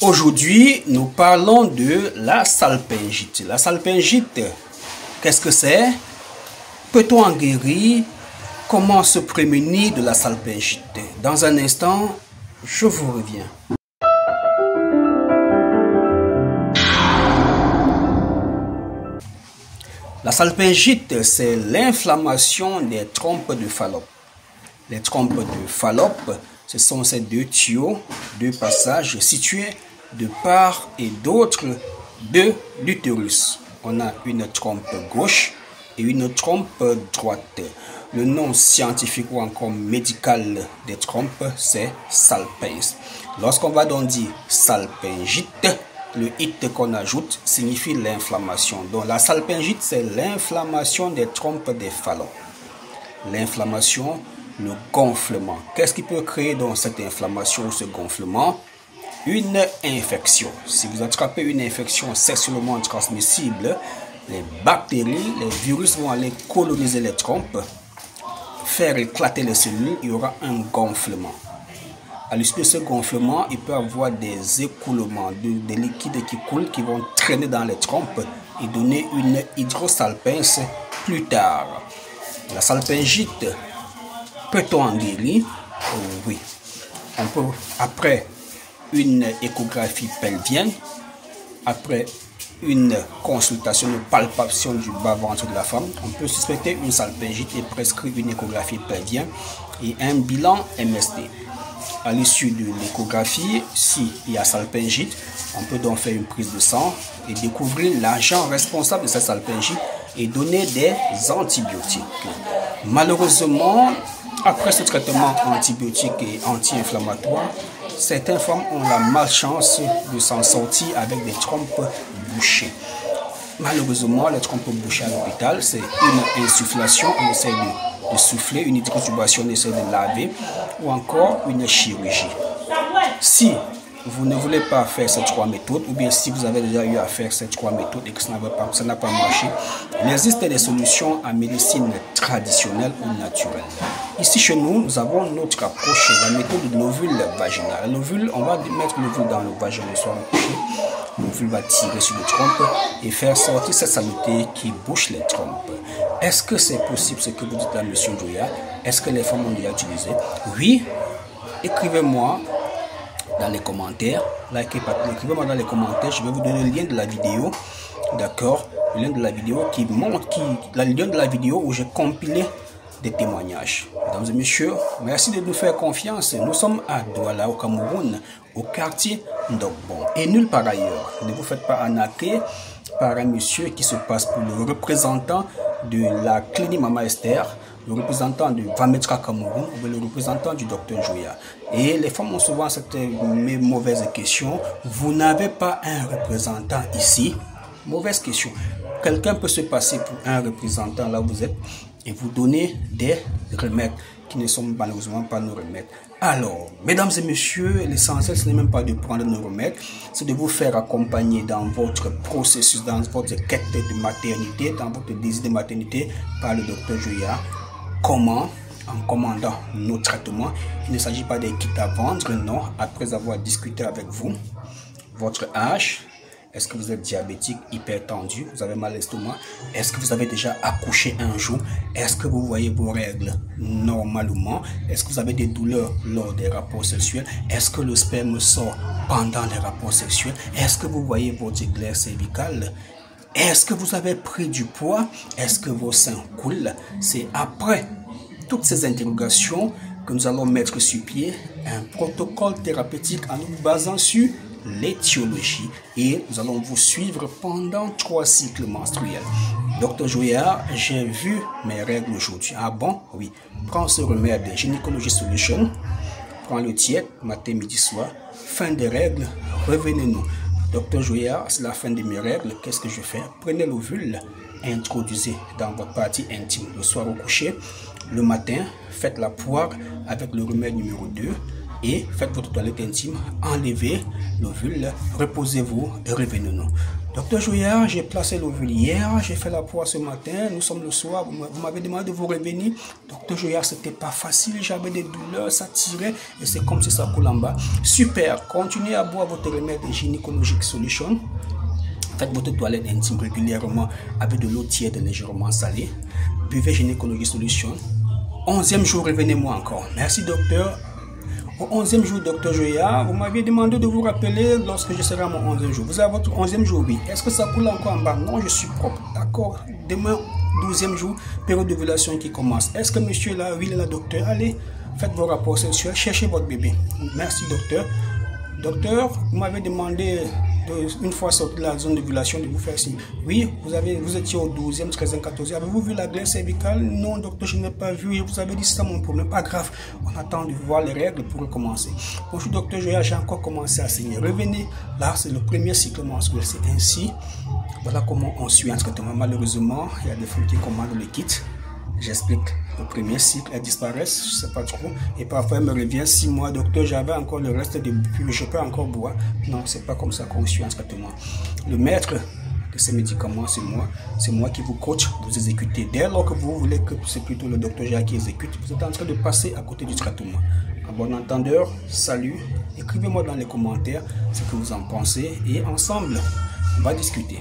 Aujourd'hui, nous parlons de la salpingite. La salpingite, qu'est-ce que c'est? Peut-on en guérir? Comment se prémunir de la salpingite? Dans un instant, je vous reviens. La salpingite, c'est l'inflammation des trompes de Fallope. Les trompes de Fallope, ce sont ces deux tuyaux, deux passages situés de part et d'autre de l'utérus. On a une trompe gauche et une trompe droite. Le nom scientifique ou encore médical des trompes, c'est salpinge. Lorsqu'on va donc dire salpingite, le it qu'on ajoute signifie l'inflammation. Donc la salpingite, c'est l'inflammation des trompes des Fallope. L'inflammation, le gonflement. Qu'est-ce qui peut créer donc cette inflammation ou ce gonflement? Une infection. Si vous attrapez une infection sexuellement transmissible, les bactéries, les virus vont aller coloniser les trompes, faire éclater les cellules, il y aura un gonflement. À l'issue de ce gonflement, il peut y avoir des écoulements, des liquides qui coulent, qui vont traîner dans les trompes et donner une hydrosalpinge plus tard. La salpingite, peut-on en guérir? Oui. On peut, après une échographie pelvienne, après une consultation de palpation du bas-ventre de la femme, on peut suspecter une salpingite et prescrire une échographie pelvienne et un bilan MST. À l'issue de l'échographie, s'il y a salpingite, on peut donc faire une prise de sang et découvrir l'agent responsable de cette salpingite et donner des antibiotiques. Malheureusement, après ce traitement antibiotique et anti-inflammatoire, certaines femmes ont la malchance de s'en sortir avec des trompes bouchées. Malheureusement, les trompes bouchées à l'hôpital, c'est une insufflation, on essaie de souffler, une hydrotubation, on essaie de laver, ou encore une chirurgie. Si vous ne voulez pas faire ces trois méthodes, ou bien si vous avez déjà eu à faire ces trois méthodes et que ça n'a pas marché, il existe des solutions en médecine traditionnelle ou naturelle. Ici chez nous, nous avons notre approche, la méthode de l'ovule vaginal. L'ovule, on va mettre l'ovule dans le vagin le soir au coucher. L'ovule va tirer sur les trompes et faire sortir cette saleté qui bouche les trompes. Est-ce que c'est possible ce que vous dites à M. Joya? Est-ce que les femmes ont déjà utilisé? Oui. Écrivez-moi dans les commentaires. Écrivez-moi dans les commentaires. Je vais vous donner le lien de la vidéo. D'accord? Le lien de la vidéo qui montre, le lien de la vidéo où j'ai compilé des témoignages. Mesdames et messieurs, merci de nous faire confiance. Nous sommes à Douala, au Cameroun, au quartier Ndokbon. Et nulle part ailleurs. Ne vous faites pas arnaquer par un monsieur qui se passe pour le représentant de la clinique Mama Esther, le représentant de Vametra Cameroun ou le représentant du docteur Joya. Et les femmes ont souvent cette mauvaise question. Vous n'avez pas un représentant ici? Mauvaise question. Quelqu'un peut se passer pour un représentant là où vous êtes et vous donner des remèdes qui ne sont malheureusement pas nos remèdes. Alors, mesdames et messieurs, l'essentiel, ce n'est même pas de prendre nos remèdes, c'est de vous faire accompagner dans votre processus, dans votre quête de maternité, dans votre désir de maternité par le docteur Joya. Comment? En commandant nos traitements. Il ne s'agit pas des kits à vendre, non. Après avoir discuté avec vous, votre âge, est-ce que vous êtes diabétique, hypertendu, vous avez mal à l'estomac? Est-ce que vous avez déjà accouché un jour? Est-ce que vous voyez vos règles normalement? Est-ce que vous avez des douleurs lors des rapports sexuels? Est-ce que le sperme sort pendant les rapports sexuels? Est-ce que vous voyez votre glaire cervicale? Est-ce que vous avez pris du poids? Est-ce que vos seins coulent? C'est après toutes ces interrogations que nous allons mettre sur pied un protocole thérapeutique en nous basant sur l'étiologie et nous allons vous suivre pendant 3 cycles menstruels. Docteur Joya, j'ai vu mes règles aujourd'hui. Ah bon? Oui. Prends ce remède Gynecology Solution. Prends le tiède, matin, midi, soir. Fin des règles, revenez-nous. Docteur Joya, c'est la fin de mes règles. Qu'est-ce que je fais? Prenez l'ovule, introduisez dans votre partie intime le soir au coucher. Le matin, faites la poire avec le remède numéro 2. Et faites votre toilette intime, enlevez l'ovule, reposez-vous et revenez-nous. Docteur Joya, j'ai placé l'ovule hier, j'ai fait la poids ce matin, nous sommes le soir, vous m'avez demandé de vous revenir. Docteur Joya, c'était pas facile, j'avais des douleurs, ça tirait et c'est comme si ça coule en bas. Super, continuez à boire votre remède gynécologique solution. Faites votre toilette intime régulièrement avec de l'eau tiède légèrement salée. Buvez gynécologie solution. 11e jour, revenez-moi encore. Merci docteur. Au 11e jour, docteur Joya, vous m'aviez demandé de vous rappeler lorsque je serai à mon 11e jour. Vous avez votre 11e jour, oui. Est-ce que ça coule encore en bas? Non, je suis propre. D'accord. Demain, 12e jour, période d'ovulation qui commence. Est-ce que monsieur est là? Oui, il est là, docteur. Allez, faites vos rapports sexuels, cherchez votre bébé. Merci, docteur. Docteur, vous m'avez demandé, une fois sorti de la zone d'ovulation, de vous faire signe. Oui, vous étiez au 12e, 13e, 14e. Avez-vous vu la glaise cervicale? Non, docteur, je n'ai pas vu. Vous avez dit c'est ça mon problème. Pas grave. On attend de voir les règles pour recommencer. Bonjour, docteur Joya, j'ai encore commencé à saigner. Revenez. Là, c'est le premier cycle menstruel. C'est ainsi. Voilà comment on suit un traitement. Malheureusement, il y a des femmes qui commandent le kit. J'explique le premier cycle, elles disparaissent, je ne sais pas trop. Et parfois, elle me revient 6 mois, docteur, j'avais encore le reste de puis je peux encore boire. Non, c'est pas comme ça qu'on suit un traitement. Le maître de ces médicaments, c'est moi. C'est moi qui vous coach, vous exécutez. Dès lors que vous voulez que c'est plutôt le docteur Jacques qui exécute, vous êtes en train de passer à côté du traitement. À bon entendeur, salut. Écrivez-moi dans les commentaires ce que vous en pensez et ensemble, on va discuter.